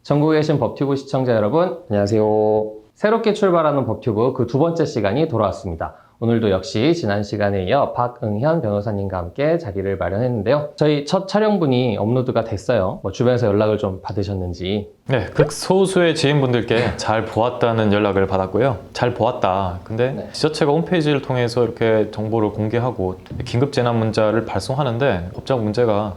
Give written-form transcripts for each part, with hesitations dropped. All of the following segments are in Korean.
전국에 계신 법튜브 시청자 여러분, 안녕하세요. 새롭게 출발하는 법튜브 그 두 번째 시간이 돌아왔습니다. 오늘도 역시 지난 시간에 이어 박응현 변호사님과 함께 자리를 마련했는데요. 저희 첫 촬영분이 업로드가 됐어요. 주변에서 연락을 좀 받으셨는지. 네, 극소수의 지인분들께 잘 보았다는 연락을 받았고요. 잘 보았다. 근데 네. 지자체가 홈페이지를 통해서 이렇게 정보를 공개하고 긴급재난 문자를 발송하는데 법적 문제가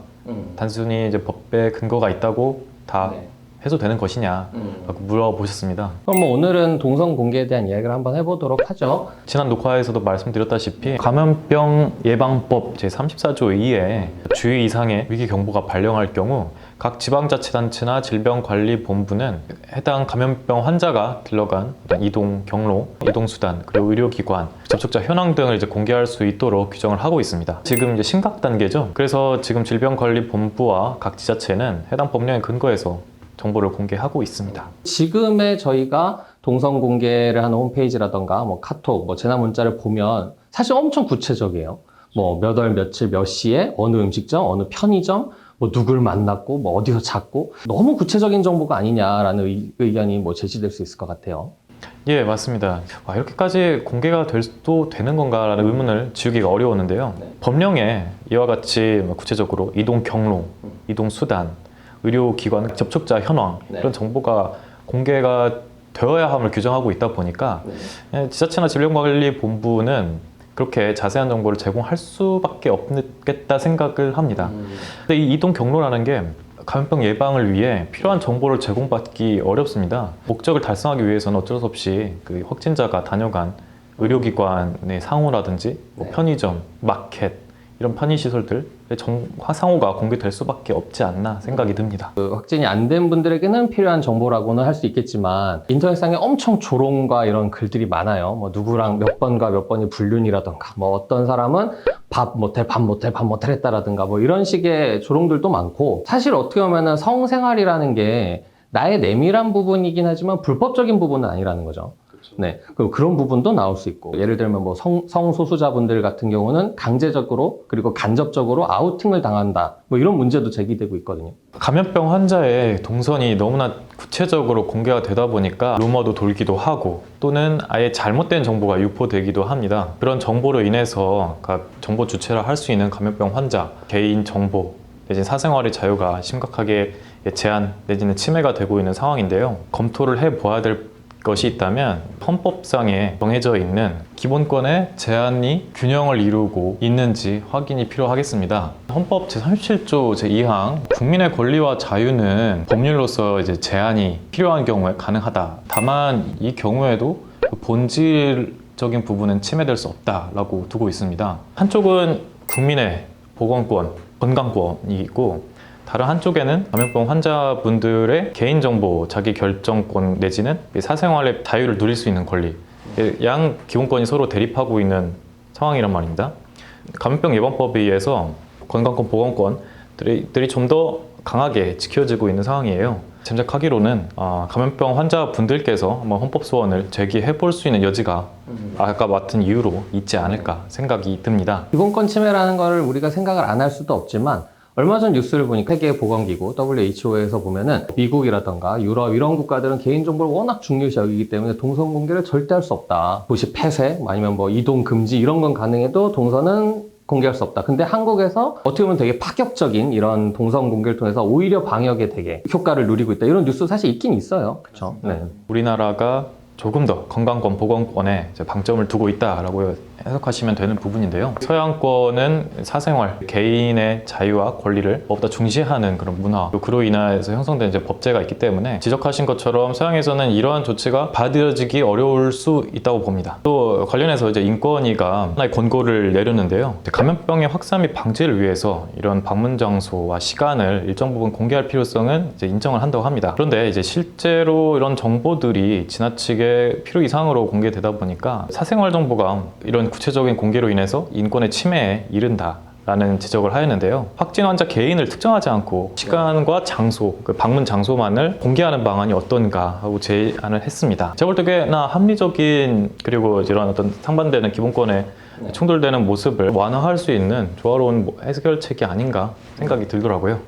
단순히 이제 법에 근거가 있다고 다 네. 해소되는 것이냐 라고 물어보셨습니다. 그럼 오늘은 동선 공개에 대한 이야기를 한번 해보도록 하죠. 지난 녹화에서도 말씀드렸다시피 감염병 예방법 제34조 2에 주의 이상의 위기 경보가 발령할 경우 각 지방자치단체나 질병관리본부는 해당 감염병 환자가 들러간 이동 경로, 이동 수단, 그리고 의료기관, 접촉자 현황 등을 이제 공개할 수 있도록 규정을 하고 있습니다. 지금 이제 심각 단계죠. 그래서 지금 질병관리본부와 각 지자체는 해당 법령에 근거해서 정보를 공개하고 있습니다. 지금의 저희가 동선 공개를 하는 홈페이지라던가 카톡, 재난 문자를 보면 사실 엄청 구체적이에요. 몇 월 며칠 몇 시에 어느 음식점, 어느 편의점, 누굴 만났고, 어디서 잤고, 너무 구체적인 정보가 아니냐라는 의견이 제시될 수 있을 것 같아요. 예, 맞습니다. 이렇게까지 공개가 될도 되는 건가라는 의문을 지우기가 어려웠는데요. 네. 법령에 이와 같이 구체적으로 이동 경로, 이동 수단, 의료기관 접촉자 현황 네. 이런 정보가 공개가 되어야 함을 규정하고 있다 보니까 지자체나 질병관리본부는 그렇게 자세한 정보를 제공할 수밖에 없겠다 생각을 합니다. 근데 이 이동 경로라는 게 감염병 예방을 위해 필요한 정보를 제공받기 어렵습니다. 목적을 달성하기 위해서는 어쩔 수 없이 그 확진자가 다녀간 의료기관의 상호라든지 편의점, 마켓 이런 편의시설들 상호가 공개될 수밖에 없지 않나 생각이 듭니다. 확진이 안 된 분들에게는 필요한 정보라고는 할 수 있겠지만 인터넷상에 엄청 조롱과 이런 글들이 많아요. 누구랑 몇 번과 몇 번이 불륜이라던가 어떤 사람은 밥 못해 했다라든가 이런 식의 조롱들도 많고, 사실 어떻게 보면 성생활이라는 게 나의 내밀한 부분이긴 하지만 불법적인 부분은 아니라는 거죠. 네, 그런 부분도 나올 수 있고, 예를 들면 성소수자분들 같은 경우는 강제적으로 그리고 간접적으로 아우팅을 당한다, 이런 문제도 제기되고 있거든요. 감염병 환자의 동선이 너무나 구체적으로 공개가 되다 보니까 루머도 돌기도 하고 또는 아예 잘못된 정보가 유포되기도 합니다. 그런 정보로 인해서 각 정보 주체라 할 수 있는 감염병 환자 개인 정보 내지는 사생활의 자유가 심각하게 제한 내지는 침해가 되고 있는 상황인데요. 검토를 해봐야 될 것이 있다면 헌법상에 정해져 있는 기본권의 제한이 균형을 이루고 있는지 확인이 필요하겠습니다. 헌법 제37조 제2항 국민의 권리와 자유는 법률로서 제한이 필요한 경우에 가능하다. 다만 이 경우에도 본질적인 부분은 침해될 수 없다라고 두고 있습니다. 한쪽은 국민의 보건권, 건강권이 있고 다른 한쪽에는 감염병 환자분들의 개인정보, 자기 결정권 내지는 사생활의 자유를 누릴 수 있는 권리, 양 기본권이 서로 대립하고 있는 상황이란 말입니다. 감염병 예방법에 의해서 건강권, 보건권들이 좀 더 강하게 지켜지고 있는 상황이에요. 짐작하기로는 감염병 환자분들께서 한번 헌법 소원을 제기해 볼 수 있는 여지가 아까 맡은 이유로 있지 않을까 생각이 듭니다. 기본권 침해라는 걸 우리가 생각을 안 할 수도 없지만, 얼마 전 뉴스를 보니까 세계보건기구 WHO에서 보면은 미국이라던가 유럽 이런 국가들은 개인정보를 워낙 중요시 여기기 때문에 동선 공개를 절대 할 수 없다. 도시 폐쇄 아니면 이동 금지 이런 건 가능해도 동선은 공개할 수 없다. 근데 한국에서 어떻게 보면 되게 파격적인 이런 동선 공개를 통해서 오히려 방역에 되게 효과를 누리고 있다. 이런 뉴스 사실 있긴 있어요. 그렇죠? 네. 우리나라가 조금 더 건강권, 보건권에 방점을 두고 있다라고 해석하시면 되는 부분인데요. 서양권은 사생활, 개인의 자유와 권리를 무엇보다 중시하는 그런 문화, 그로 인해서 형성된 법제가 있기 때문에 지적하신 것처럼 서양에서는 이러한 조치가 받아들여지기 어려울 수 있다고 봅니다. 또 관련해서 인권위가 하나의 권고를 내렸는데요. 감염병의 확산 및 방지를 위해서 이런 방문 장소와 시간을 일정 부분 공개할 필요성은 인정을 한다고 합니다. 그런데 실제로 이런 정보들이 지나치게 필요 이상으로 공개되다 보니까 사생활 정보가 이런 구체적인 공개로 인해서 인권의 침해에 이른다 라는 지적을 하였는데요. 확진 환자 개인을 특정하지 않고 시간과 장소, 방문 장소만을 공개하는 방안이 어떤가 하고 제안을 했습니다. 제가 볼 때 꽤나 합리적인, 그리고 이런 어떤 상반되는 기본권에 충돌되는 모습을 완화할 수 있는 조화로운 해결책이 아닌가 생각이 들더라고요.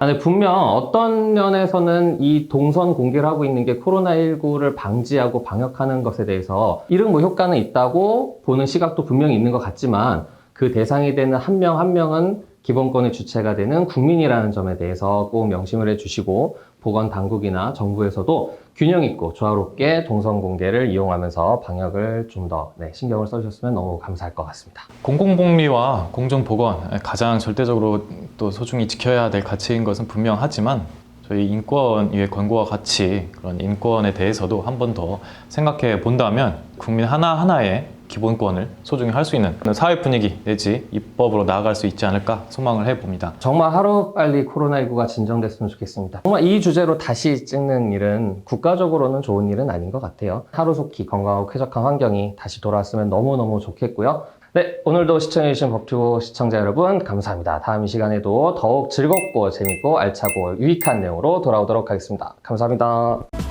근데 분명 어떤 면에서는 이 동선 공개를 하고 있는 게 코로나19를 방지하고 방역하는 것에 대해서 이런 뭐 효과는 있다고 보는 시각도 분명히 있는 것 같지만 그 대상이 되는 한 명 한 명은 기본권의 주체가 되는 국민이라는 점에 대해서 꼭 명심을 해주시고 보건당국이나 정부에서도 균형 있고 조화롭게 동선 공개를 이용하면서 방역을 좀 더 신경을 써주셨으면 너무 감사할 것 같습니다. 공공복리와 공정보건 가장 절대적으로 또 소중히 지켜야 될 가치인 것은 분명하지만 저희 인권위의 권고와 같이 그런 인권에 대해서도 한 번 더 생각해 본다면 국민 하나하나의 기본권을 소중히 할 수 있는 사회 분위기 내지 입법으로 나아갈 수 있지 않을까 소망을 해봅니다. 정말 하루빨리 코로나19가 진정됐으면 좋겠습니다. 정말 이 주제로 다시 찍는 일은 국가적으로는 좋은 일은 아닌 것 같아요. 하루속히 건강하고 쾌적한 환경이 다시 돌아왔으면 너무너무 좋겠고요. 네, 오늘도 시청해주신 법투고 시청자 여러분 감사합니다. 다음 이 시간에도 더욱 즐겁고 재밌고 알차고 유익한 내용으로 돌아오도록 하겠습니다. 감사합니다.